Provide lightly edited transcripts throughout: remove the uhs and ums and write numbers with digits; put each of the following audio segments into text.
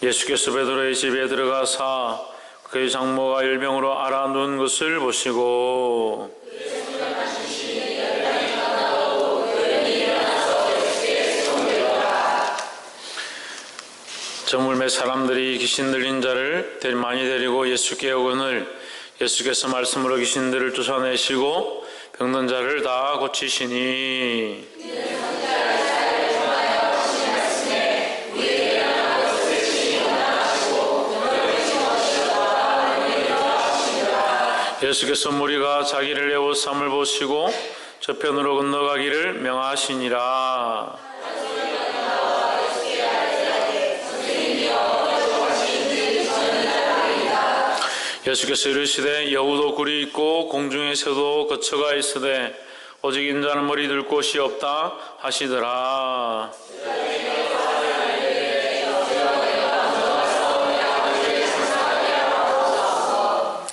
예수께서 베드로의 집에 들어가사 그의 장모가 열병으로 앓아 누운 것을 보시고 저물매 사람들이 귀신 들린 자를 많이 데리고 예수께 오거늘 예수께서 말씀으로 귀신들을 쫓아내시고 병든 자를 다 고치시니 예수께서 무리가 자기를 애워쌈을 보시고 저편으로 건너가기를 명하시니라. 예수께서 이르시되 여우도 굴이 있고 공중의 새도 거처가 있으되 오직 인자는 머리 둘 곳이 없다 하시더라.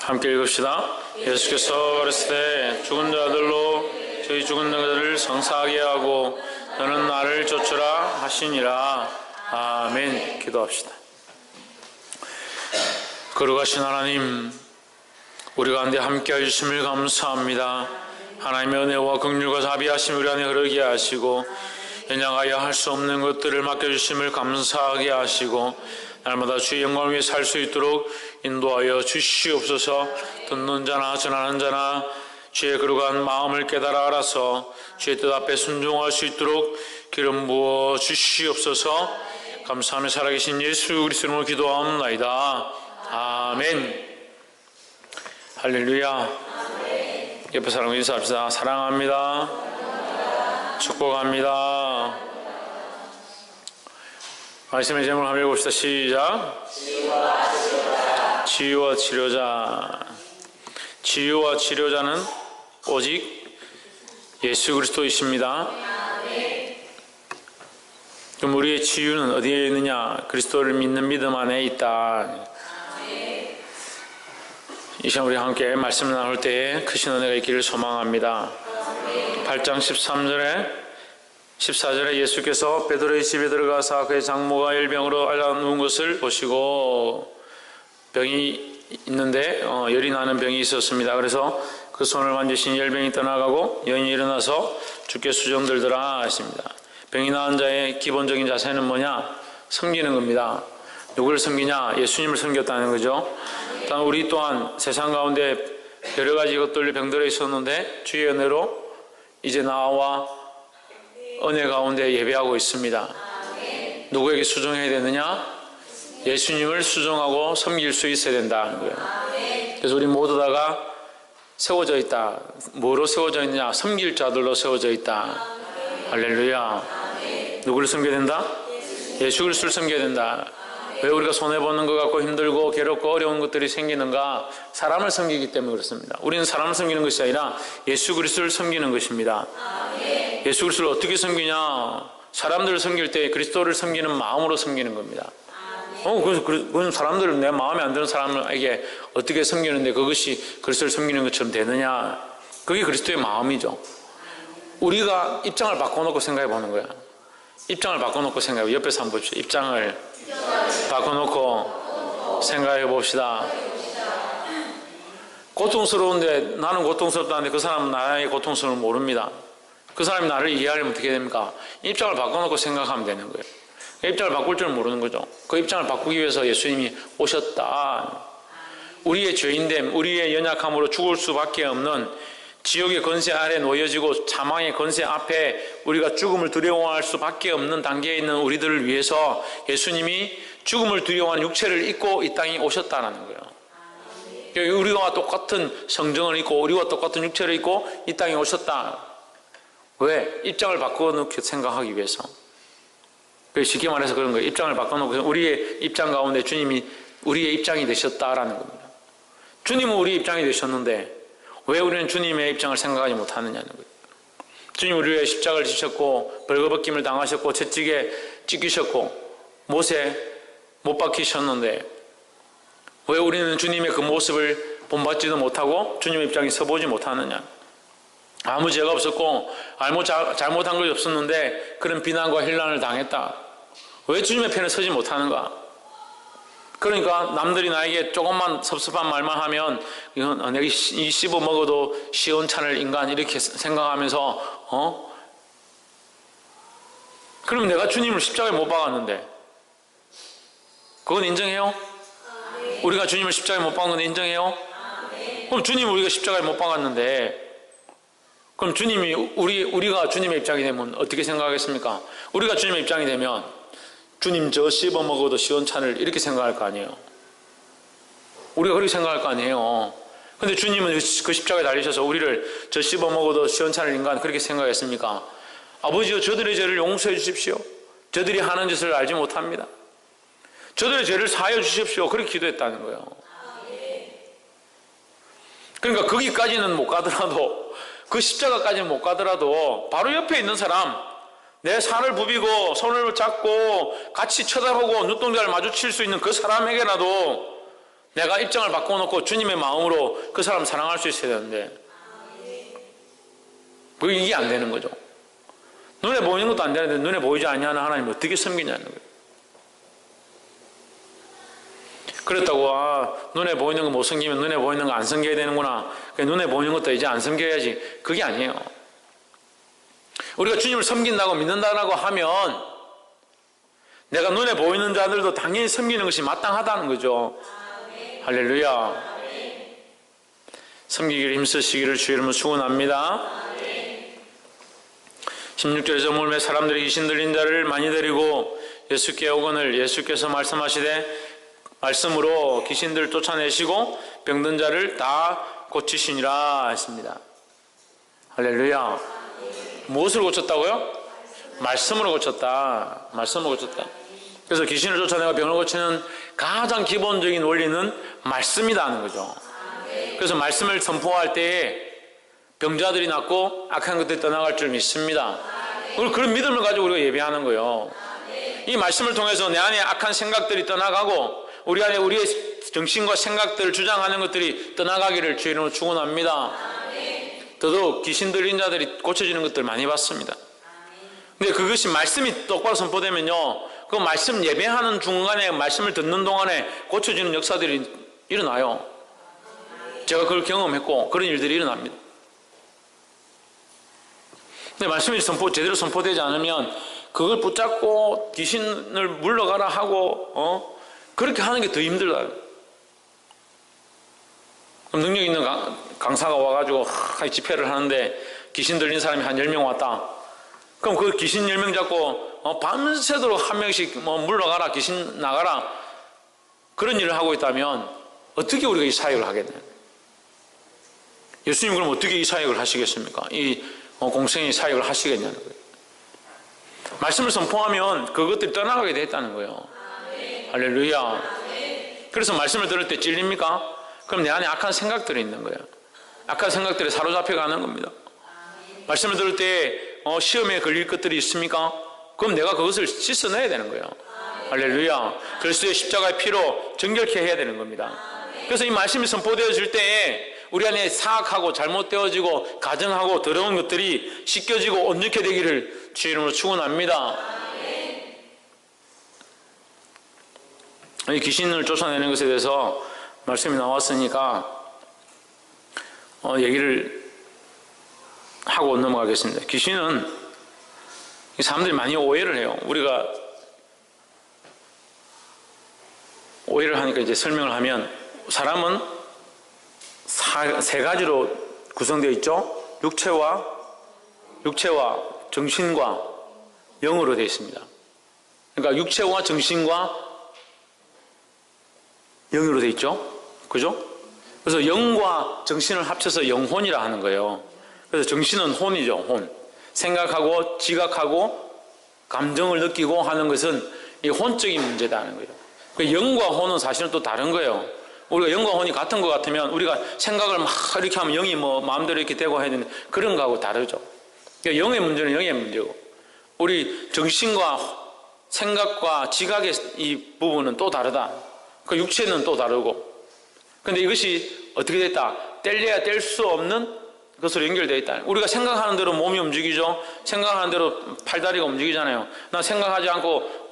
함께 읽읍시다. 예수께서 가르치되 죽은 자들로 저희 죽은 자들을 성사하게 하고 너는 나를 쫓으라 하시니라. 아멘. 기도합시다. 거룩하신 하나님, 우리 가운데 함께 해주심을 감사합니다. 하나님의 은혜와 긍휼과 자비하심 우리 안에 흐르게 하시고 연약하여 할 수 없는 것들을 맡겨주심을 감사하게 하시고 날마다 주의 영광을 위해 살 수 있도록 인도하여 주시옵소서. 듣는 자나 전하는 자나 주의 거룩한 마음을 깨달아 알아서 주의 뜻 앞에 순종할 수 있도록 기름 부어 주시옵소서. 감사하며 살아계신 예수 그리스도 이름으로 기도하옵나이다. 아멘. 할렐루야. 옆에 사람과 인사합시다. 사랑합니다. 축복합니다. 말씀의 제목을 한번 읽어봅시다. 시작. 치유와 치료자. 치유와 치료자는 오직 예수 그리스도이십니다. 그럼 우리의 치유는 어디에 있느냐? 그리스도를 믿는 믿음 안에 있다. 이 시간 우리 함께 말씀을 나눌 때에 크신 은혜가 있기를 소망합니다. 8장 14절에 예수께서 베드로의 집에 들어가사 그의 장모가 열병으로 앓아 누운 것을 보시고 병이 있는데 열이 나는 병이 있었습니다. 그래서 그 손을 만지신 열병이 떠나가고 여인이 일어나서 주께 수종들더라 하십니다. 병이 나은 자의 기본적인 자세는 뭐냐? 섬기는 겁니다. 누구를 섬기냐? 예수님을 섬겼다는 거죠. 우리 또한 세상 가운데 여러 가지 것들 병들어 있었는데 주의 은혜로 이제 나와 은혜 가운데 예배하고 있습니다. 누구에게 수종해야 되느냐? 예수님을 수종하고 섬길 수 있어야 된다는 거예요. 그래서 우리 모두 다가 세워져 있다. 뭐로 세워져 있느냐? 섬길 자들로 세워져 있다. 할렐루야. 누구를 섬겨야 된다? 예수 그리스도를 섬겨야 된다. 왜 우리가 손해보는 것 같고 힘들고 괴롭고 어려운 것들이 생기는가? 사람을 섬기기 때문에 그렇습니다. 우리는 사람을 섬기는 것이 아니라 예수 그리스도를 섬기는 것입니다. 예수 그리스도를 어떻게 섬기냐? 사람들을 섬길 때 그리스도를 섬기는 마음으로 섬기는 겁니다. 그건 사람들을 내 마음에 안 드는 사람에게 어떻게 섬기는데 그것이 그리스도를 섬기는 것처럼 되느냐? 그게 그리스도의 마음이죠. 우리가 입장을 바꿔놓고 생각해 보는 거야. 입장을 바꿔놓고 생각해. 옆에서 한번 보십시오. 입장을 바꿔놓고 생각해 봅시다. 고통스러운데 나는 고통스럽다는데 그 사람은 나의 고통스러움을 모릅니다. 그 사람이 나를 이해하려면 어떻게 됩니까? 입장을 바꿔놓고 생각하면 되는 거예요. 입장을 바꿀 줄 모르는 거죠. 그 입장을 바꾸기 위해서 예수님이 오셨다. 우리의 죄인됨, 우리의 연약함으로 죽을 수밖에 없는 지옥의 권세 아래 놓여지고 사망의 권세 앞에 우리가 죽음을 두려워할 수밖에 없는 단계에 있는 우리들을 위해서 예수님이 죽음을 두려워하는 육체를 입고 이 땅에 오셨다는 거예요. 우리와 똑같은 성정을 입고 우리와 똑같은 육체를 입고 이 땅에 오셨다. 왜? 입장을 바꿔놓고 생각하기 위해서. 쉽게 말해서 그런 거예요. 입장을 바꿔놓고 우리의 입장 가운데 주님이 우리의 입장이 되셨다라는 겁니다. 주님은 우리의 입장이 되셨는데 왜 우리는 주님의 입장을 생각하지 못하느냐는 거예요. 주님 우리를 위해 십자가를 지셨고 벌거벗김을 당하셨고 채찍에 찢기셨고 못에 못 박히셨는데 왜 우리는 주님의 그 모습을 본받지도 못하고 주님의 입장에 서보지 못하느냐? 아무 죄가 없었고 잘못한 것이 없었는데 그런 비난과 힐난을 당했다. 왜 주님의 편에 서지 못하는가? 그러니까 남들이 나에게 조금만 섭섭한 말만 하면 이건 내가 이 씹어 먹어도 시원찮을 인간 이렇게 생각하면서 그럼 내가 주님을 십자가에 못 박았는데 그건 인정해요? 우리가 주님을 십자가에 못 박은 건 인정해요? 그럼 주님을 우리가 십자가에 못 박았는데 그럼 주님이 우리가 주님의 입장이 되면 어떻게 생각하겠습니까? 우리가 주님의 입장이 되면 주님 저 씹어 먹어도 시원찮을 이렇게 생각할 거 아니에요. 우리가 그렇게 생각할 거 아니에요. 근데 주님은 그 십자가에 달리셔서 우리를 저 씹어 먹어도 시원찮을 인간 그렇게 생각했습니까? 아버지여 저들의 죄를 용서해 주십시오. 저들이 하는 짓을 알지 못합니다. 저들의 죄를 사하여 주십시오. 그렇게 기도했다는 거예요. 그러니까 거기까지는 못 가더라도 그 십자가까지는 못 가더라도 바로 옆에 있는 사람 내 살을 부비고 손을 잡고 같이 쳐다보고 눈동자를 마주칠 수 있는 그 사람에게라도 내가 입장을 바꿔놓고 주님의 마음으로 그 사람 사랑할 수 있어야 되는데 이게 안 되는 거죠. 눈에 보이는 것도 안 되는데 눈에 보이지 않냐는 하나님 어떻게 섬기냐는 거예요. 그렇다고 눈에 보이는 거 못 섬기면 눈에 보이는 거 안 섬겨야 되는구나. 눈에 보이는 것도 이제 안 섬겨야지. 그게 아니에요. 우리가 주님을 섬긴다고 믿는다고 하면 내가 눈에 보이는 자들도 당연히 섬기는 것이 마땅하다는 거죠. 할렐루야. 섬기기를 힘쓰시기를 주의 이름으로 축원합니다. 16절에서 물매 사람들이 귀신 들린 자를 많이 데리고 예수께 오거늘 예수께서 말씀하시되 말씀으로 귀신들 쫓아내시고 병든 자를 다 고치시니라 했습니다. 할렐루야. 무엇을 고쳤다고요? 말씀으로 고쳤다. 말씀으로 고쳤다. 그래서 귀신을 쫓아내고 병을 고치는 가장 기본적인 원리는 말씀이다 하는 거죠. 그래서 말씀을 선포할 때에 병자들이 낫고 악한 것들이 떠나갈 줄 믿습니다. 그런 믿음을 가지고 우리가 예배하는 거예요. 이 말씀을 통해서 내 안에 악한 생각들이 떠나가고 우리 안에 우리의 정신과 생각들을 주장하는 것들이 떠나가기를 주의 이름으로 축원합니다. 더더욱 귀신 들린 자들이 고쳐지는 것들 많이 봤습니다. 근데 그것이 말씀이 똑바로 선포되면요, 그 말씀 예배하는 중간에 말씀을 듣는 동안에 고쳐지는 역사들이 일어나요. 제가 그걸 경험했고 그런 일들이 일어납니다. 근데 말씀이 제대로 선포되지 않으면 그걸 붙잡고 귀신을 물러가라 하고 그렇게 하는 게 더 힘들다. 그럼 능력 있는 강사가 와가지고 집회를 하는데 귀신 들린 사람이 한 10명 왔다. 그럼 그 귀신 10명 잡고 밤새도록 한 명씩 물러가라, 귀신 나가라, 그런 일을 하고 있다면 어떻게 우리가 이 사역을 하겠나요? 예수님 그럼 어떻게 이 사역을 하시겠습니까? 이 공생의 사역을 하시겠냐는 거예요. 말씀을 선포하면 그것들이 떠나가게 됐다는 거예요. 할렐루야. 그래서 말씀을 들을 때 찔립니까? 그럼 내 안에 악한 생각들이 있는 거예요. 악한 생각들에 사로잡혀 가는 겁니다. 말씀을 들을 때 시험에 걸릴 것들이 있습니까? 그럼 내가 그것을 씻어내야 되는 거예요. 할렐루야. 그리스도의 십자가의 피로 정결케 해야 되는 겁니다. 그래서 이 말씀이 선포되어질 때에 우리 안에 사악하고 잘못되어지고 가증하고 더러운 것들이 씻겨지고 온전케 되기를 주의 이름으로 축원합니다. 이 귀신을 쫓아내는 것에 대해서 말씀이 나왔으니까 얘기를 하고 넘어가겠습니다. 귀신은 사람들이 많이 오해를 해요. 우리가 오해를 하니까 이제 설명을 하면 사람은 세 가지로 구성되어 있죠. 육체와 정신과 영으로 되어 있습니다. 그러니까 육체와 정신과 영으로 되어 있죠. 그죠? 그래서 영과 정신을 합쳐서 영혼이라 하는 거예요. 그래서 정신은 혼이죠. 혼. 생각하고 지각하고 감정을 느끼고 하는 것은 이 혼적인 문제다 하는 거예요. 영과 혼은 사실은 또 다른 거예요. 우리가 영과 혼이 같은 것 같으면 우리가 생각을 막 이렇게 하면 영이 마음대로 이렇게 되고 해야 되는데 그런 거하고 다르죠. 그러니까 영의 문제는 영의 문제고 우리 정신과 생각과 지각의 이 부분은 또 다르다. 그 육체는 또 다르고. 근데 이것이 어떻게 됐다? 뗄래야 뗄 수 없는 것으로 연결되어 있다. 우리가 생각하는 대로 몸이 움직이죠. 생각하는 대로 팔다리가 움직이잖아요. 나 생각하지 않고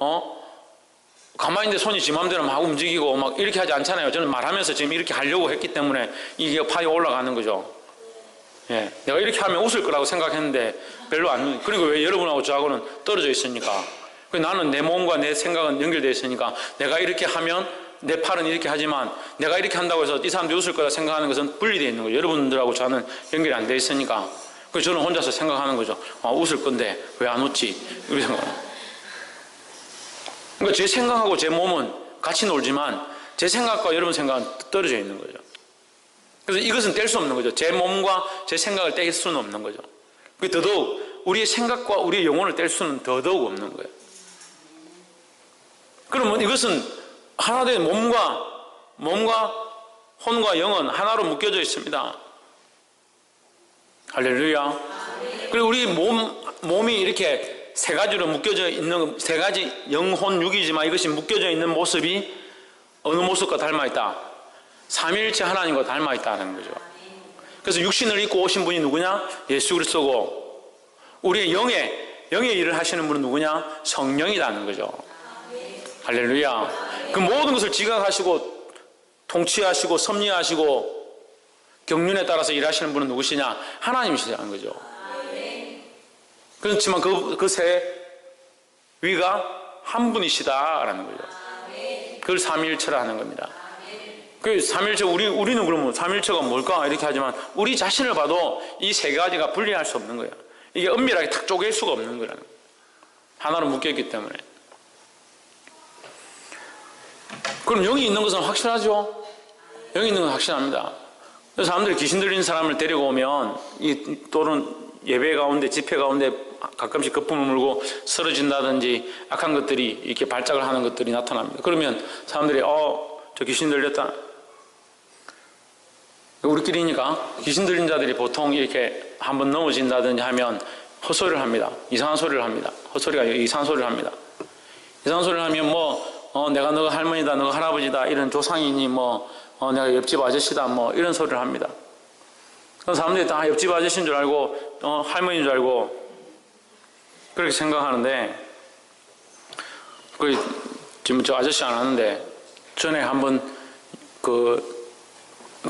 가만히 있는데 손이 지 맘대로 막 움직이고 막 이렇게 하지 않잖아요. 저는 말하면서 지금 이렇게 하려고 했기 때문에 이게 팔이 올라가는 거죠. 예, 내가 이렇게 하면 웃을 거라고 생각했는데 별로 안. 그리고 왜 여러분하고 저하고는 떨어져 있으니까. 나는 내 몸과 내 생각은 연결되어 있으니까 내가 이렇게 하면 내 팔은 이렇게 하지만 내가 이렇게 한다고 해서 이 사람들이 웃을 거라 생각하는 것은 분리되어 있는 거예요. 여러분들하고 저는 연결이 안 되어 있으니까. 그래서 저는 혼자서 생각하는 거죠. 아, 웃을 건데 왜 안 웃지? 이렇게 생각하는. 그러니까 제 생각하고 제 몸은 같이 놀지만 제 생각과 여러분 생각은 떨어져 있는 거죠. 그래서 이것은 뗄 수 없는 거죠. 제 몸과 제 생각을 뗄 수는 없는 거죠. 더더욱 우리의 생각과 우리의 영혼을 뗄 수는 더더욱 없는 거예요. 그러면 이것은 하나 된 몸과 혼과 영은 하나로 묶여져 있습니다. 할렐루야. 그리고 우리 몸이 이렇게 세 가지로 묶여져 있는, 세 가지 영혼 육이지만 이것이 묶여져 있는 모습이 어느 모습과 닮아 있다? 삼위일체 하나님과 닮아 있다는 거죠. 그래서 육신을 입고 오신 분이 누구냐? 예수 그리스도고, 우리의 영의 일을 하시는 분은 누구냐? 성령이라는 거죠. 할렐루야. 그 모든 것을 지각하시고 통치하시고 섭리하시고 경륜에 따라서 일하시는 분은 누구시냐? 하나님이시라는 거죠. 그렇지만 그 세 위가 한 분이시다라는 거죠. 그걸 삼위일체라 하는 겁니다. 그 삼위일체, 우리는 그러면 삼위일체가 뭘까? 이렇게 하지만 우리 자신을 봐도 이 세 가지가 분리할 수 없는 거예요. 이게 엄밀하게 탁 쪼갤 수가 없는 거라는 거예요. 하나로 묶여있기 때문에. 그럼 영이 있는 것은 확실하죠? 영이 있는 건 확실합니다. 그래서 사람들이 귀신 들린 사람을 데리고 오면 또는 예배 가운데 집회 가운데 가끔씩 거품을 물고 쓰러진다든지 악한 것들이 이렇게 발작을 하는 것들이 나타납니다. 그러면 사람들이 저 귀신 들렸다. 우리끼리니까 귀신 들린 자들이 보통 이렇게 한번 넘어진다든지 하면 헛소리를 합니다. 이상한 소리를 합니다. 헛소리가 이상한 소리를 합니다. 이상한 소리를 하면 내가 너가 할머니다, 너가 할아버지다, 이런 조상이니 내가 옆집 아저씨다, 이런 소리를 합니다. 그래서 사람들이 다 옆집 아저씨인 줄 알고, 할머니인 줄 알고, 그렇게 생각하는데, 지금 저 아저씨 안 하는데, 전에 한번 그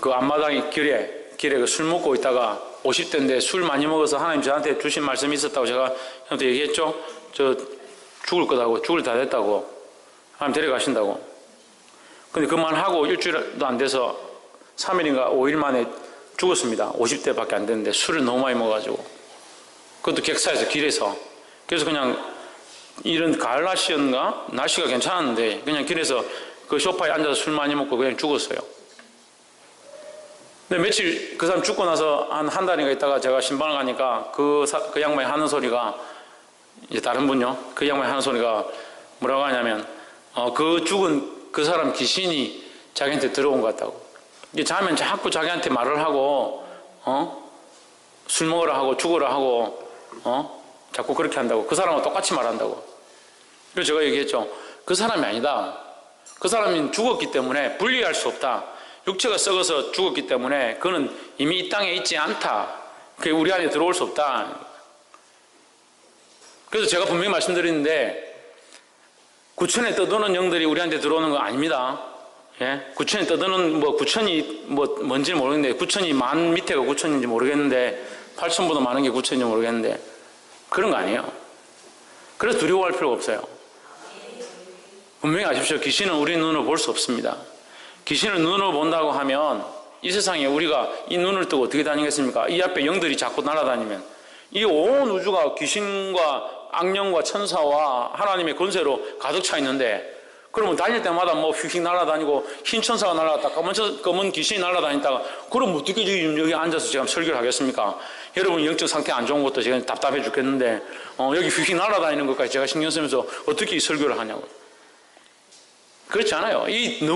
앞마당에 길에 술 먹고 있다가 50대인데 술 많이 먹어서 하나님 저한테 주신 말씀이 있었다고 제가 형한테 얘기했죠? 저 죽을 거다고, 죽을 다 됐다고. 하나님 데려가신다고. 근데 그 말하고 일주일도 안 돼서 3일인가 5일 만에 죽었습니다. 50대밖에 안 됐는데 술을 너무 많이 먹어가지고. 그것도 객사에서 길에서. 그래서 그냥 이런 가을 날씨였는가? 날씨가 괜찮았는데 그냥 길에서 그 소파에 앉아서 술 많이 먹고 그냥 죽었어요. 근데 며칠 그 사람 죽고 나서 한 달인가 있다가 제가 신방을 가니까 그 양반이 하는 소리가, 이제 다른 분요, 그 양반이 하는 소리가 뭐라고 하냐면 그 죽은 그 사람 귀신이 자기한테 들어온 것 같다고. 이게 자면 자꾸 자기한테 말을 하고 술 먹으라 하고 죽으라 하고 자꾸 그렇게 한다고. 그 사람과 똑같이 말한다고. 그래서 제가 얘기했죠. 그 사람이 아니다. 그 사람이 죽었기 때문에 분리할 수 없다. 육체가 썩어서 죽었기 때문에 그는 이미 이 땅에 있지 않다. 그게 우리 안에 들어올 수 없다. 그래서 제가 분명히 말씀드리는데, 구천에 떠도는 영들이 우리한테 들어오는 거 아닙니다. 예? 구천에 떠도는 구천이 뭔지 모르겠는데, 구천이 만 밑에가 구천인지 모르겠는데, 8천보다 많은 게 구천인지 모르겠는데, 그런 거 아니에요. 그래서 두려워할 필요가 없어요. 분명히 아십시오. 귀신은 우리 눈으로 볼 수 없습니다. 귀신을 눈으로 본다고 하면 이 세상에 우리가 이 눈을 뜨고 어떻게 다니겠습니까? 이 앞에 영들이 자꾸 날아다니면 이 온 우주가 귀신과 악령과 천사와 하나님의 권세로 가득 차 있는데, 그러면 다닐 때마다 휙휙 날아다니고 흰 천사가 날아갔다 검은 귀신이 날아다니다가, 그럼 어떻게 지금 여기 앉아서 제가 설교를 하겠습니까? 여러분 영적 상태 안 좋은 것도 제가 답답해 죽겠는데 여기 휙휙 날아다니는 것까지 제가 신경 쓰면서 어떻게 이 설교를 하냐고. 그렇지 않아요. 이게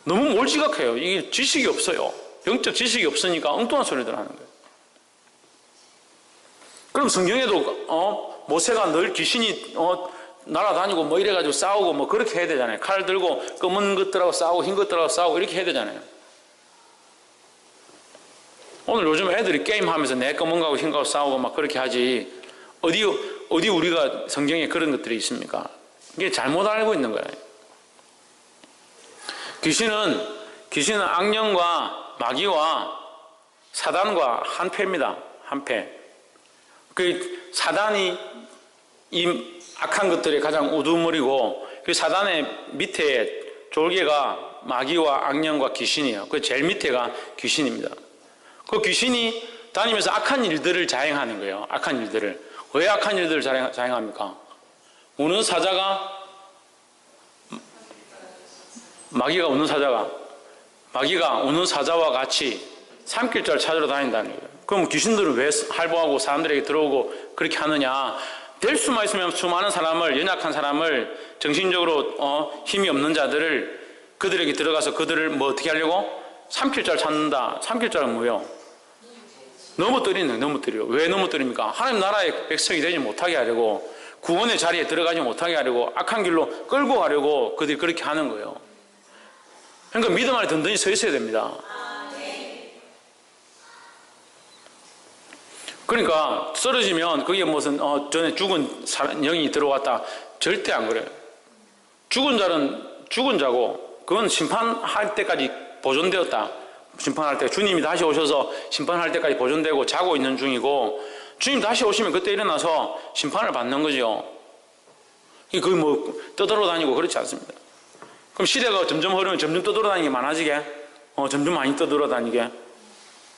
너무 몰지각해요. 이게 지식이 없어요. 영적 지식이 없으니까 엉뚱한 소리들 하는 거예요. 그럼 성경에도 모세가 늘 귀신이 날아다니고 이래가지고 싸우고 그렇게 해야 되잖아요. 칼 들고 검은 것들하고 싸우고 흰 것들하고 싸우고 이렇게 해야 되잖아요. 오늘 요즘 애들이 게임하면서 내 검은 거하고 흰 거하고 싸우고 그렇게 하지, 어디 우리가 성경에 그런 것들이 있습니까? 이게 잘못 알고 있는 거예요. 귀신은 악령과 마귀와 사단과 한패입니다. 한패. 그 사단이 이 악한 것들의 가장 우두머리고, 그 사단의 밑에 졸개가 마귀와 악령과 귀신이에요. 그 제일 밑에가 귀신입니다. 그 귀신이 다니면서 악한 일들을 자행하는 거예요. 악한 일들을. 왜 악한 일들을 자행합니까? 우는 사자가, 마귀가 우는 사자와 같이 삼킬자를 찾으러 다닌다는 거예요. 그럼 귀신들은 왜 할보하고 사람들에게 들어오고 그렇게 하느냐? 될 수만 있으면 수많은 사람을, 연약한 사람을, 정신적으로 힘이 없는 자들을, 그들에게 들어가서 그들을 뭐 어떻게 하려고? 삼킬자를 찾는다. 삼킬자는 뭐예요? 넘어뜨리는, 넘어뜨려. 왜 넘어뜨립니까? 하나님 나라의 백성이 되지 못하게 하려고, 구원의 자리에 들어가지 못하게 하려고, 악한 길로 끌고 가려고 그들이 그렇게 하는 거예요. 그러니까 믿음 안에 든든히 서 있어야 됩니다. 그러니까 쓰러지면 그게 무슨 전에 죽은 영이 들어왔다, 절대 안 그래요. 죽은 자는 죽은 자고, 그건 심판할 때까지 보존되었다. 심판할 때 주님이 다시 오셔서 심판할 때까지 보존되고 자고 있는 중이고, 주님 다시 오시면 그때 일어나서 심판을 받는 거죠. 그게 뭐 떠돌아다니고 그렇지 않습니다. 그럼 시대가 점점 흐르면 점점 떠돌아다니게 많아지게, 점점 많이 떠돌아다니게,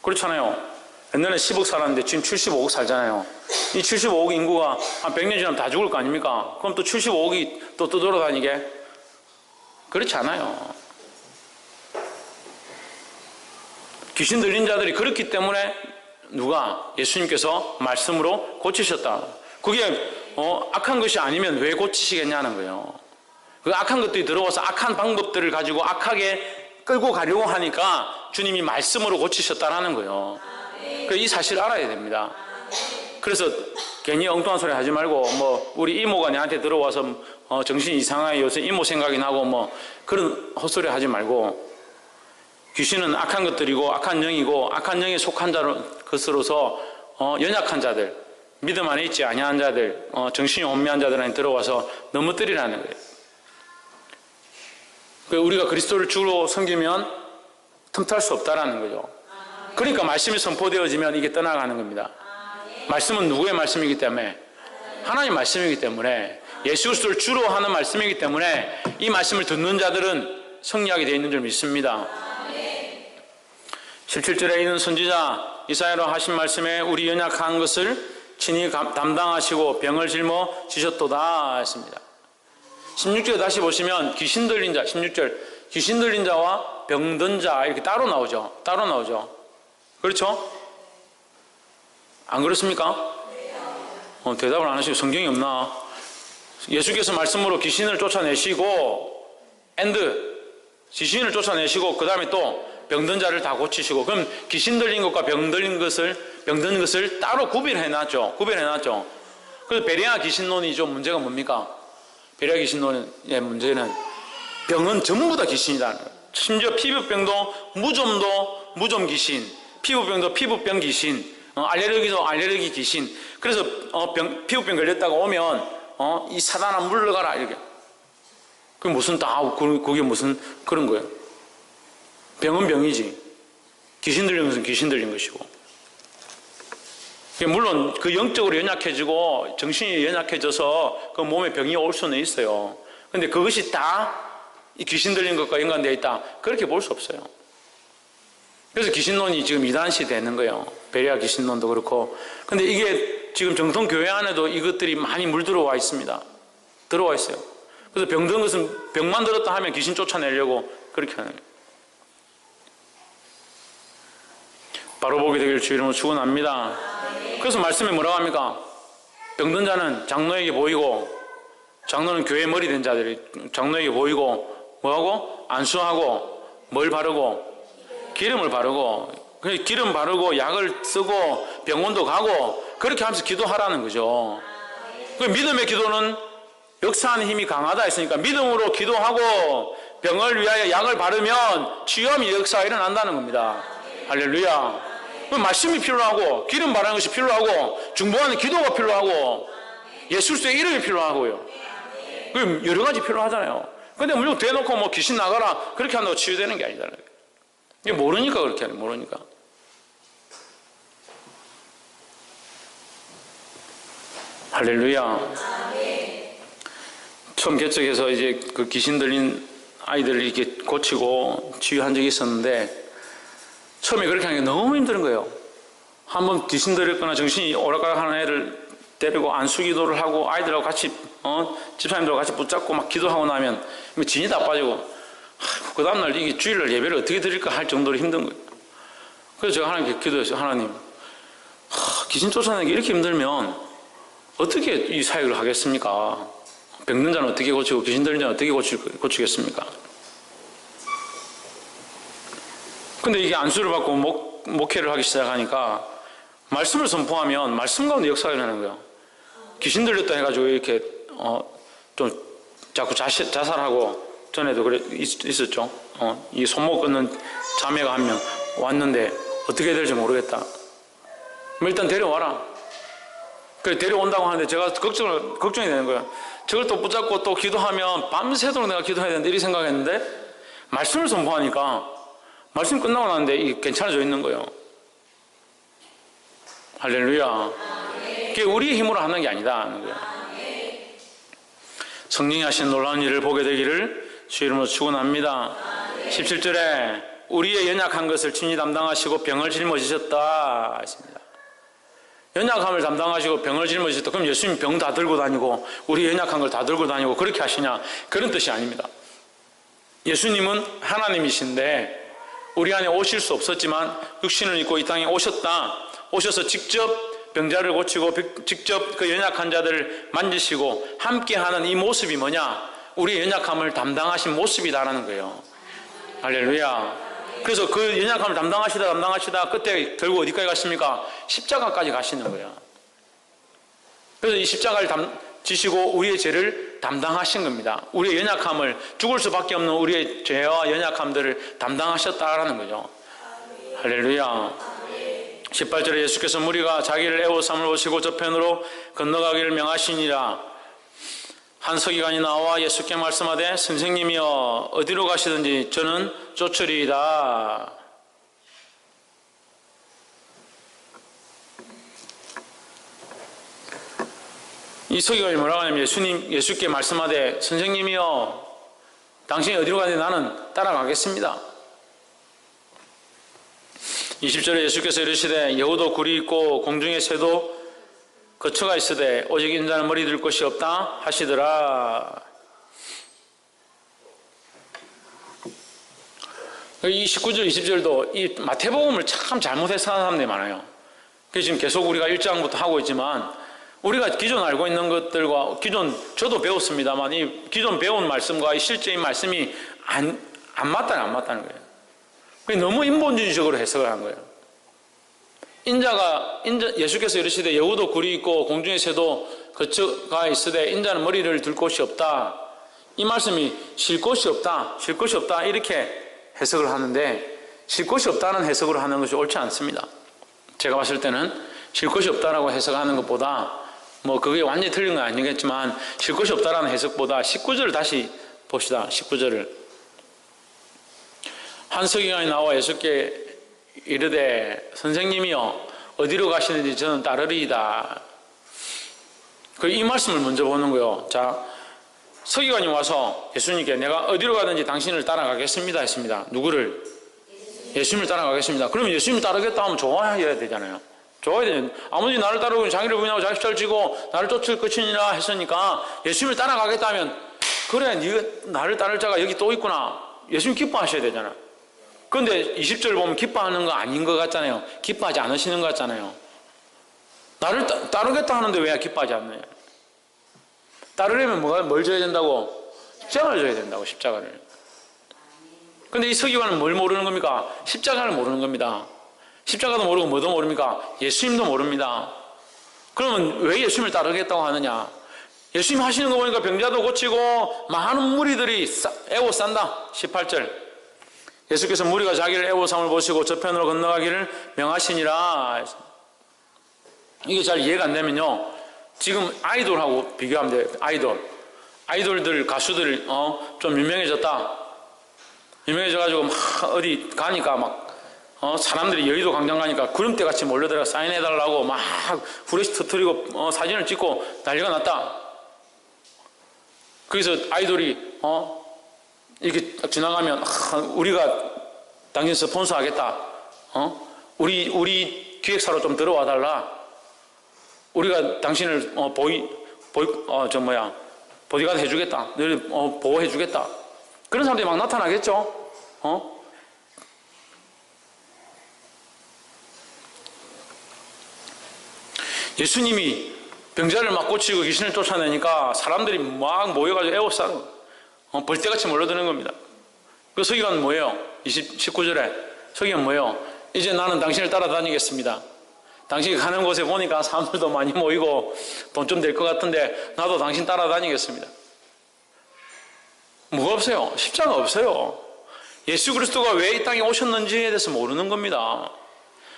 그렇잖아요. 옛날에 10억 살았는데 지금 75억 살잖아요. 이 75억 인구가 한 100년 지나면 다 죽을 거 아닙니까? 그럼 또 75억이 또 떠돌아다니게? 그렇지 않아요. 귀신 들린 자들이 그렇기 때문에 누가? 예수님께서 말씀으로 고치셨다. 그게 악한 것이 아니면 왜 고치시겠냐는 거예요. 그 악한 것들이 들어와서 악한 방법들을 가지고 악하게 끌고 가려고 하니까 주님이 말씀으로 고치셨다라는 거예요. 이 사실을 알아야 됩니다. 그래서 괜히 엉뚱한 소리 하지 말고, 뭐 우리 이모가 내한테 들어와서 정신이 이상하게 요새 이모 생각이 나고 뭐 그런 헛소리 하지 말고, 귀신은 악한 것들이고 악한 영이고 악한 영에 속한 것으로서 연약한 자들, 믿음 안에 있지 아니한 자들, 정신이 혼미한 자들한테 들어와서 넘어뜨리라는 거예요. 우리가 그리스도를 주로 섬기면 틈탈 수 없다라는 거죠. 그러니까 말씀이 선포되어지면 이게 떠나가는 겁니다. 말씀은 누구의 말씀이기 때문에? 하나님의 말씀이기 때문에, 예수 그리스도를 주로 하는 말씀이기 때문에 이 말씀을 듣는 자들은 승리하게 되어 있는 줄 믿습니다. 17절에 있는 선지자 이사야로 하신 말씀에 우리 연약한 것을 친히 담당하시고 병을 짊어지셨도다 했습니다. 16절에 다시 보시면 귀신 들린 자, 16절 귀신 들린 자와 병든 자 이렇게 따로 나오죠. 따로 나오죠. 그렇죠? 안 그렇습니까? 대답을 안 하시고 성경이 없나? 예수께서 말씀으로 귀신을 쫓아내시고 귀신을 쫓아내시고 그 다음에 또 병든 자를 다 고치시고, 그럼 귀신 들린 것과 병든 것을 따로 구별해놨죠. 그래서 베레아 귀신론이 좀 문제가 뭡니까? 베레아 귀신론의 문제는 병은 전부 다 귀신이다. 심지어 피부병도 무좀 귀신, 피부병도 피부병 귀신, 알레르기도 알레르기 귀신. 그래서 피부병 걸렸다가 오면 이 사단아 물러가라 이렇게. 그게 무슨 그런 거예요. 병은 병이지. 귀신 들린 것은 귀신 들린 것이고. 물론 그 영적으로 연약해지고 정신이 연약해져서 그 몸에 병이 올 수는 있어요. 근데 그것이 다 이 귀신 들린 것과 연관되어 있다, 그렇게 볼 수 없어요. 그래서 귀신론이 지금 이단시 되는 거예요. 베레아 귀신론도 그렇고. 근데 이게 지금 정통 교회 안에도 이것들이 많이 물들어와 있습니다. 들어와 있어요. 그래서 병든 것은 병만 들었다 하면 귀신 쫓아내려고 그렇게 하는 거예요. 바로 보게 되길 주 이름으로 축원합니다. 그래서 말씀에 뭐라고 합니까? 병든 자는 장로에게 보이고, 장로는 교회 머리 된 자들이 장로에게 보이고, 뭐하고? 안수하고, 뭘 바르고? 기름을 바르고, 기름 바르고 약을 쓰고 병원도 가고 그렇게 하면서 기도하라는 거죠. 그 믿음의 기도는 역사하는 힘이 강하다 했으니까 믿음으로 기도하고 병을 위하여 약을 바르면 치유함이 역사가 일어난다는 겁니다. 할렐루야. 말씀이 필요하고 기름 바르는 것이 필요하고 중보하는 기도가 필요하고 예수 그리스도의 이름이 필요하고요. 여러 가지 필요하잖아요. 근데 무조건 대놓고 뭐 귀신 나가라 그렇게 한다고 치유되는 게 아니잖아요. 이게 모르니까 그렇게 하는, 모르니까. 할렐루야. 처음 개척해서 이제 그 귀신 들린 아이들을 이렇게 고치고 치유한 적이 있었는데, 처음에 그렇게 하는 게 너무 힘든 거예요. 한번 귀신 들렸거나 정신이 오락가락 하는 애를 데리고 안수기도를 하고 아이들하고 같이 집사님들하고 같이 붙잡고 막 기도하고 나면 진이 다 빠지고, 그 다음날 이게 주일날 예배를 어떻게 드릴까 할 정도로 힘든 거예요. 그래서 제가 하나님께 기도했어요. 하나님, 귀신 쫓아내는 게 이렇게 힘들면 어떻게 이 사역을 하겠습니까? 병든 자는 어떻게 고치고 귀신 들린 자는 어떻게 고치겠습니까? 근데 이게 안수를 받고 목회를 하기 시작하니까 말씀을 선포하면 말씀 가운데 역사가 일어나는 거예요. 귀신 들렸다 해가지고 이렇게 좀 자꾸 자살하고, 전에도 그래 있었죠. 이 손목 끊는 자매가 한 명 왔는데 어떻게 될지 모르겠다. 일단 데려와라. 그래 데려온다고 하는데 제가 걱정이 되는 거예요. 저걸 또 붙잡고 또 기도하면 밤새도록 내가 기도해야 되는데 이렇게 생각했는데, 말씀을 선포하니까 말씀 끝나고 나는데 이게 괜찮아져 있는 거예요. 할렐루야. 그게 우리의 힘으로 하는 게 아니다 하는 거예요. 성령이 하신 놀라운 일을 보게 되기를 주 이름으로 축원합니다. 17절에 우리의 연약한 것을 친히 담당하시고 병을 짊어지셨다 했습니다. 연약함을 담당하시고 병을 짊어지셨다. 그럼 예수님 병 다 들고 다니고 우리 연약한 걸 다 들고 다니고 그렇게 하시냐? 그런 뜻이 아닙니다. 예수님은 하나님이신데 우리 안에 오실 수 없었지만 육신을 입고 이 땅에 오셔서 직접 병자를 고치고 직접 그 연약한 자들을 만지시고 함께하는 이 모습이 뭐냐? 우리의 연약함을 담당하신 모습이다라는 거예요. 할렐루야. 그래서 그 연약함을 담당하시다 끝에 결국 어디까지 가십니까? 십자가까지 가시는 거예요. 그래서 이 십자가를 지시고 우리의 죄를 담당하신 겁니다. 우리의 연약함을, 죽을 수밖에 없는 우리의 죄와 연약함들을 담당하셨다라는 거죠. 할렐루야. 18절에 예수께서 무리가 자기를 애워삼을 오시고 저편으로 건너가기를 명하시니라. 한 서기관이 나와 예수께 말씀하되 선생님이여 어디로 가시든지 저는 쫓으리이다. 이 서기관이 뭐라고 하냐면 예수께 말씀하되 선생님이여 당신이 어디로 가든지 나는 따라가겠습니다. 20절에 예수께서 이르시되 여우도 굴이 있고 공중의 새도 거처가 있으되 오직 인자는 머리 들 곳이 없다 하시더라. 이 19절 20절도 이 마태복음을 참 잘못 해석하는 사람들이 많아요. 그래서 지금 계속 우리가 1장부터 하고 있지만 우리가 기존 알고 있는 것들과 저도 배웠습니다만 이 기존 배운 말씀과 이 실제인 말씀이 안 맞다는 거예요. 너무 인본주의적으로 해석을 한 거예요. 예수께서 이르시되 여우도 굴이 있고 공중의 새도 거처가 있으되 인자는 머리를 들 곳이 없다. 이 말씀이 쉴 곳이 없다 이렇게 해석을 하는데, 쉴 곳이 없다는 해석으로 하는 것이 옳지 않습니다. 제가 봤을 때는 쉴 곳이 없다라고 해석하는 것보다 그게 완전히 틀린 건 아니겠지만 쉴 곳이 없다라는 해석보다 19절을 다시 봅시다. 19절을 한 서기관이 나와 예수께 이르되 선생님이여 어디로 가시는지 저는 따르리이다. 이 말씀을 먼저 보는 거예요. 자, 서기관이 와서 예수님께 내가 어디로 가든지 당신을 따라가겠습니다 했습니다. 누구를? 예수님을 따라가겠습니다. 그러면 예수님을 따르겠다 하면 좋아해야 되잖아요. 좋아야 되는. 아무리 나를 따르고 자기를 부인하고 자기 십자가를 지고 나를 쫓을 것이니라 했으니까 예수님을 따라가겠다 하면 그래 네가 나를 따를 자가 여기 또 있구나. 예수님 기뻐하셔야 되잖아요. 그런데 20절 보면 기뻐하는 거 아닌 것 같잖아요. 기뻐하지 않으시는 것 같잖아요. 나를 따르겠다 하는데 왜 기뻐하지 않느냐. 따르려면 뭘 줘야 된다고? 십자가를 줘야 된다고. 십자가를. 근데 이 서기관은 뭘 모르는 겁니까? 십자가를 모르는 겁니다. 십자가도 모르고 뭐도 모릅니까? 예수님도 모릅니다. 그러면 왜 예수님을 따르겠다고 하느냐? 예수님 하시는 거 보니까 병자도 고치고 많은 무리들이 애워싼다. 18절 예수께서 무리가 자기를 애워삼을 보시고 저편으로 건너가기를 명하시니라. 이게 잘 이해가 안 되면요, 지금 아이돌하고 비교하면 돼요. 아이돌들, 가수들 좀 유명해졌다. 유명해져가지고 막 어디 가니까 막 사람들이 여의도 광장 가니까 구름대 같이 몰려들어 사인해달라고 막 후레쉬 터뜨리고 사진을 찍고 난리가 났다. 그래서 아이돌이 이렇게 딱 지나가면 우리가 당신 스폰서 하겠다. 우리 기획사로 좀 들어와 달라. 우리가 당신을 보디가드 해주겠다. 너를 보호해주겠다. 그런 사람들이 막 나타나겠죠. 예수님이 병자를 막 고치고 귀신을 쫓아내니까 사람들이 막 모여가지고 에워싸는 벌떼같이 몰려드는 겁니다. 그 서기관은 뭐예요? 19절에 서기관은 뭐예요? 이제 나는 당신을 따라다니겠습니다. 당신이 가는 곳에 보니까 사람들도 많이 모이고 돈 좀 될 것 같은데 나도 당신 따라다니겠습니다. 뭐가 없어요? 십자가 없어요. 예수 그리스도가 왜 이 땅에 오셨는지에 대해서 모르는 겁니다.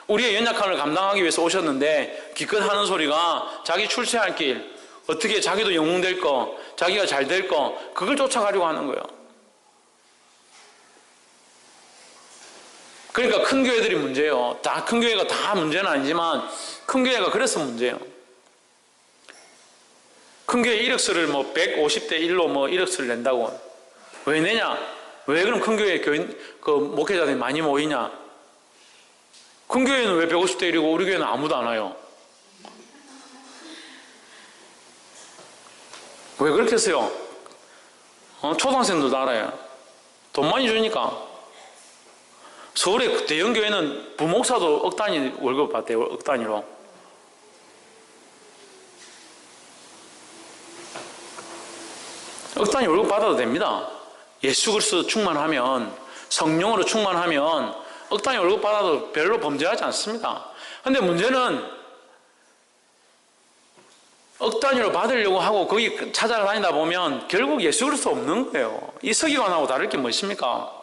우리의 연약함을 감당하기 위해서 오셨는데 기껏 하는 소리가 자기 출세할 길, 어떻게 자기도 영웅 될 거, 자기가 잘 될 거, 그걸 쫓아가려고 하는 거예요. 그러니까 큰 교회들이 문제예요. 다 큰 교회가 다 문제는 아니지만 큰 교회가 그래서 문제예요. 큰 교회 이력서를 150대 1로 1억서를 낸다고. 왜 내냐? 왜 그럼 큰 교회 목회자들이 많이 모이냐? 큰 교회는 왜 150대 1이고 우리 교회는 아무도 안 와요? 왜 그렇게 했어요? 초등학생들도 알아요. 돈 많이 주니까. 서울의 대형 교회는 부목사도 억 단위 월급 받대요. 억 단위로. 억 단위 월급 받아도 됩니다. 예수 그리스도 충만하면, 성령으로 충만하면 억 단위 월급 받아도 별로 범죄하지 않습니다. 근데 문제는 억 단위로 받으려고 하고 거기 찾아다니다 보면 결국 예수 그리스도 없는 거예요. 이 서기관하고 다를 게 무엇입니까?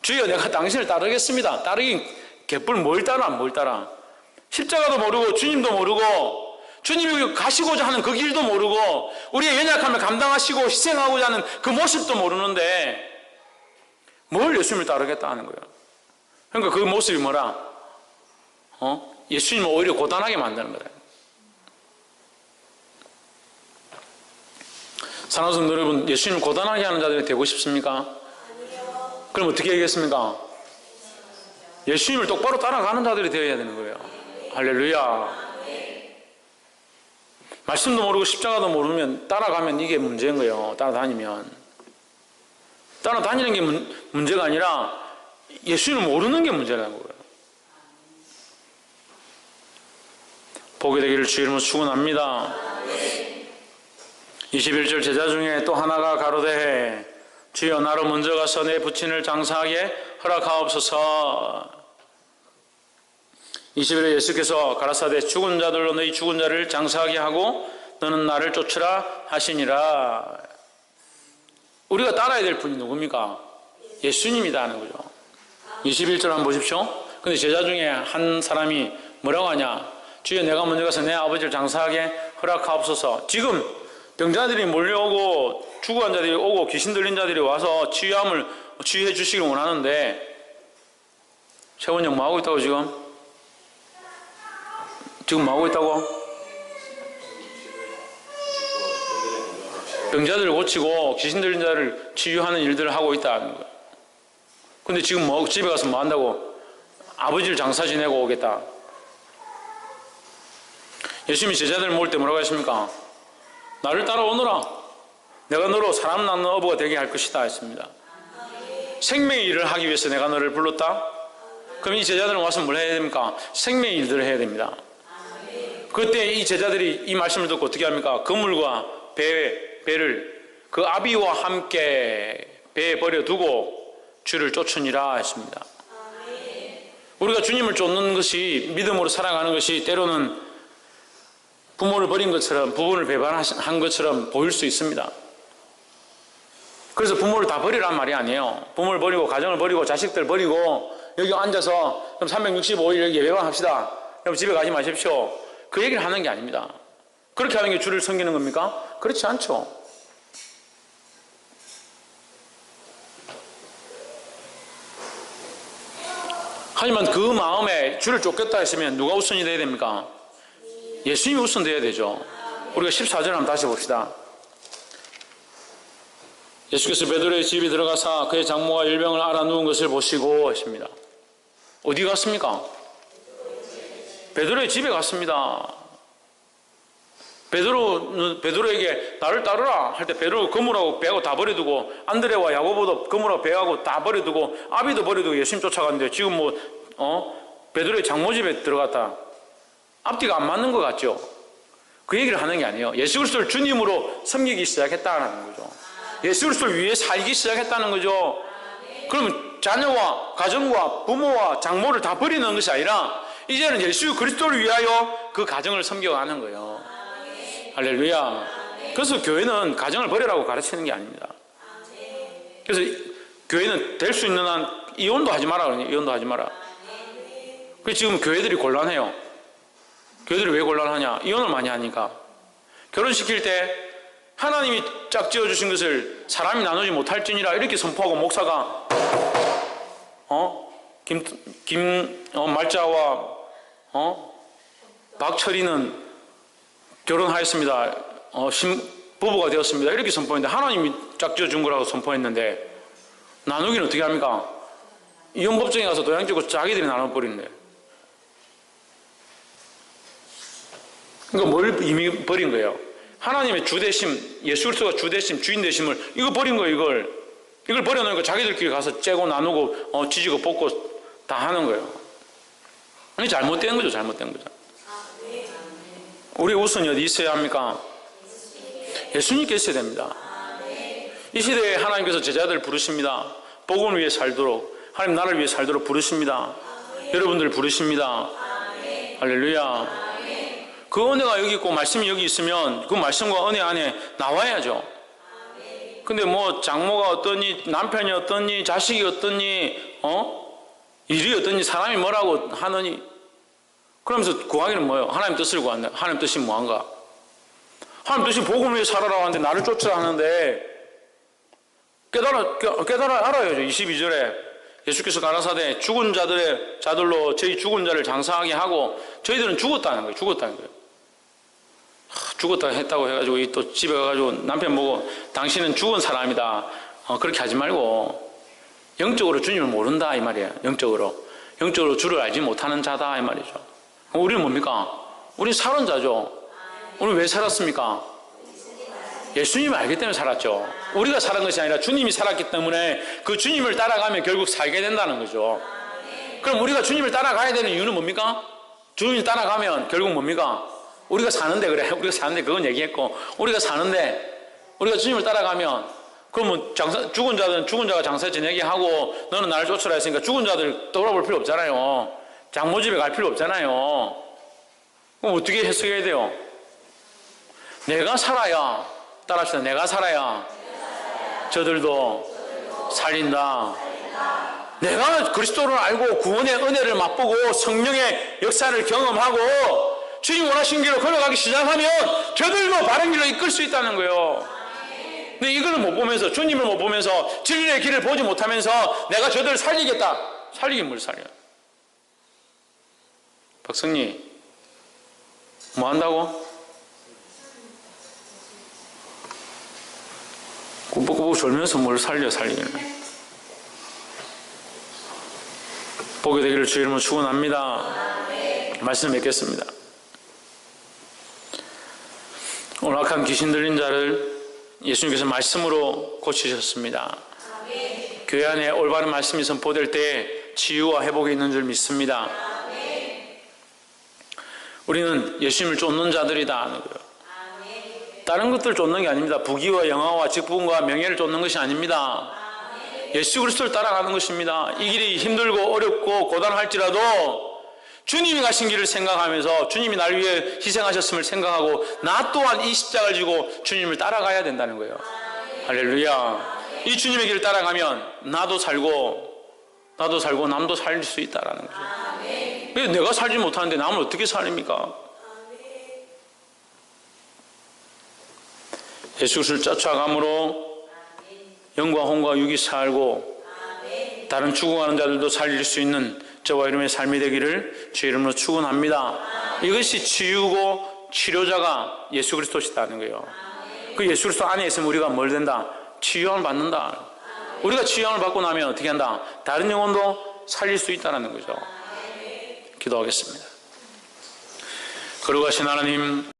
주여 내가 당신을 따르겠습니다. 따르긴 개뿔 뭘 따라 뭘 따라. 십자가도 모르고 주님도 모르고 주님이 가시고자 하는 그 길도 모르고 우리의 연약함을 감당하시고 희생하고자 하는 그 모습도 모르는데 뭘 예수님을 따르겠다 하는 거예요. 그러니까 그 모습이 뭐라? 예수님을 오히려 고단하게 만드는 거예요. 사랑하는 성도 여러분, 예수님을 고단하게 하는 자들이 되고 싶습니까? 아니요. 그럼 어떻게 하겠습니까? 예수님을 똑바로 따라가는 자들이 되어야 되는 거예요. 할렐루야. 말씀도 모르고 십자가도 모르면 따라가면 이게 문제인 거예요. 따라다니면. 따라다니는 게 문제가 아니라 예수님을 모르는 게 문제라는 거예요. 보게 되기를 주의 이름으로 축원합니다. 21절 제자 중에 또 하나가 가로되 주여 나로 먼저 가서 내 부친을 장사하게 허락하옵소서. 21절에 예수께서 가라사대 죽은 자들로 너희 죽은 자를 장사하게 하고 너는 나를 쫓으라 하시니라. 우리가 따라야 될 분이 누굽니까? 예수님이다 하는 거죠. 21절 한번 보십시오. 근데 제자 중에 한 사람이 뭐라고 하냐? 주여 내가 먼저 가서 내 아버지를 장사하게 허락하옵소서. 지금 병자들이 몰려오고 죽어간 자들이 오고 귀신 들린 자들이 와서 치유해 주시길 원하는데 최원영 뭐 하고 있다고 지금 뭐 하고 있다고? 병자들을 고치고 귀신 들린 자를 치유하는 일들을 하고 있다는 거예요. 근데 지금 집에 가서 뭐 한다고? 아버지를 장사 지내고 오겠다. 예수님이 제자들 모을 때 뭐라고 하십니까? 나를 따라오너라. 내가 너로 사람 낳는 어부가 되게 할 것이다 했습니다. 생명의 일을 하기 위해서 내가 너를 불렀다? 그럼 이 제자들은 와서 뭘 해야 됩니까? 생명의 일들을 해야 됩니다. 그때 이 제자들이 이 말씀을 듣고 어떻게 합니까? 그물과 배를 그 아비와 함께 배에 버려두고 주를 쫓으니라 했습니다. 우리가 주님을 쫓는 것이 믿음으로 살아가는 것이 때로는 부모를 버린 것처럼 부부를 배반한 것처럼 보일 수 있습니다. 그래서 부모를 다 버리란 말이 아니에요. 부모를 버리고 가정을 버리고 자식들 버리고 여기 앉아서 그럼 365일 여기 예배만 합시다. 그럼 집에 가지 마십시오. 그 얘기를 하는 게 아닙니다. 그렇게 하는 게 주를 섬기는 겁니까? 그렇지 않죠. 하지만 그 마음에 주를 쫓겠다 했으면 누가 우선이 돼야 됩니까? 예수님이 우선돼야 되죠. 우리가 14절 한번 다시 봅시다. 예수께서 베드로의 집에 들어가사 그의 장모가 일병을 앓아 누운 것을 보시고 하십니다. 어디 갔습니까? 베드로의 집에 갔습니다. 베드로에게 나를 따르라 할 때 베드로 그물하고 배하고 다 버려두고 안드레와 야고보도 그물하고 배하고 다 버려두고 아비도 버려두고 예수님 쫓아갔는데 지금 베드로의 장모 집에 들어갔다. 앞뒤가 안 맞는 것 같죠? 그 얘기를 하는 게 아니에요. 예수 그리스도를 주님으로 섬기기 시작했다는 거죠. 예수 그리스도를 위해 살기 시작했다는 거죠. 그러면 자녀와 가정과 부모와 장모를 다 버리는 것이 아니라 이제는 예수 그리스도를 위하여 그 가정을 섬겨가는 거예요. 할렐루야. 그래서 교회는 가정을 버리라고 가르치는 게 아닙니다. 그래서 교회는 될 수 있는 한 이혼도 하지 마라 그러니 이혼도 하지 마라. 그래서 지금 교회들이 곤란해요. 교회들이 왜 곤란하냐? 이혼을 많이 하니까. 결혼시킬 때 하나님이 짝 지어주신 것을 사람이 나누지 못할지니라 이렇게 선포하고 목사가 말자와 박철이는 결혼하였습니다. 부부가 되었습니다. 이렇게 선포했는데 하나님이 짝지어준 거라고 선포했는데 나누기는 어떻게 합니까? 이혼법정에 가서 도장 찍고 자기들이 나눠버리는데 그러니까 뭘 이미 버린 거예요? 하나님의 주대심, 예수 그리스도가 주대심, 주인 되심을 이거 버린 거예요. 이걸 버려놓으니까 자기들끼리 가서 째고 나누고 지지고 볶고 다 하는 거예요. 이게 잘못된 거죠. 잘못된 거죠. 우리 우선이 어디 있어야 합니까? 예수님께 있어야 됩니다. 이 시대에 하나님께서 제자들 부르십니다. 복음을 위해 살도록, 하나님 나라를 위해 살도록 부르십니다. 여러분들 부르십니다. 할렐루야. 그 은혜가 여기 있고 말씀이 여기 있으면 그 말씀과 은혜 안에 나와야죠. 근데 장모가 어떠니, 남편이 어떠니, 자식이 어떠니, 일이 어떠니, 사람이 뭐라고 하느니, 그러면서 구하기는 뭐예요? 하나님 뜻을 구한다. 하나님 뜻이 뭐한가? 하나님 뜻이 복음을 위해 살아라고 하는데 나를 쫓으라 하는데 깨달아 알아야죠. 22절에 예수께서 가라사대 죽은 자들로 저희 죽은 자를 장사하게 하고 저희들은 죽었다는 거예요. 죽었다 했다고 해가지고 또 집에 가가지고 남편 보고 당신은 죽은 사람이다. 그렇게 하지 말고 영적으로 주님을 모른다 이 말이에요. 영적으로 주를 알지 못하는 자다 이 말이죠. 우리는 뭡니까? 우리는 살은 자죠. 우리는 왜 살았습니까? 예수님을 알기 때문에 살았죠. 우리가 살은 것이 아니라 주님이 살았기 때문에 그 주님을 따라가면 결국 살게 된다는 거죠. 그럼 우리가 주님을 따라가야 되는 이유는 뭡니까? 주님을 따라가면 결국 뭡니까? 우리가 사는데 그래. 우리가 사는데 그건 얘기했고 우리가 사는데 우리가 주님을 따라가면 그러면 죽은 자가 장사 지내게 하고 너는 나를 쫓으라 했으니까 죽은 자들 돌아볼 필요 없잖아요. 장모 집에 갈 필요 없잖아요. 그럼 어떻게 해석해야 돼요? 내가 살아야 따라합시다. 내가 살아야 저들도 살린다. 내가 그리스도를 알고 구원의 은혜를 맛보고 성령의 역사를 경험하고 주님 원하신 길로 걸어가기 시작하면 저들도 바른 길로 이끌 수 있다는 거예요. 근데 이걸 못 보면서 주님을 못 보면서 진리의 길을 보지 못하면서 내가 저들을 살리겠다. 살리긴 뭘 살려. 박성리 뭐 한다고? 꾸벅꾸벅 졸면서 뭘 살리기는. 복이 되기를 주의 이름으로 축원합니다. 말씀 맺겠습니다. 오늘 악한 귀신 들린 자를 예수님께서 말씀으로 고치셨습니다. 교회 안에 올바른 말씀이 선포될 때 치유와 회복이 있는 줄 믿습니다. 우리는 예수님을 쫓는 자들이다 하는 거예요. 다른 것들 쫓는 게 아닙니다. 부귀와 영화와 직분과 명예를 쫓는 것이 아닙니다. 예수 그리스도를 따라가는 것입니다. 이 길이 힘들고 어렵고 고단할지라도 주님이 가신 길을 생각하면서 주님이 나를 위해 희생하셨음을 생각하고 나 또한 이 십자가를 지고 주님을 따라가야 된다는 거예요. 할렐루야. 이 주님의 길을 따라가면 나도 살고 남도 살릴 수 있다라는 거죠. 왜 내가 살지 못하는데 남을 어떻게 살립니까? 예수 그리스도를 쫓아감으로 영과 혼과 육이 살고 다른 죽어가는 자들도 살릴 수 있는 저와 이름의 삶이 되기를 주 이름으로 축원합니다. 이것이 치유고 치료자가 예수 그리스도시다는 거예요. 그 예수 그리스도 안에 있으면 우리가 뭘 된다? 치유함을 받는다. 우리가 치유함을 받고 나면 어떻게 한다? 다른 영혼도 살릴 수 있다는 거죠. 기도하겠습니다. 거룩하신 하나님,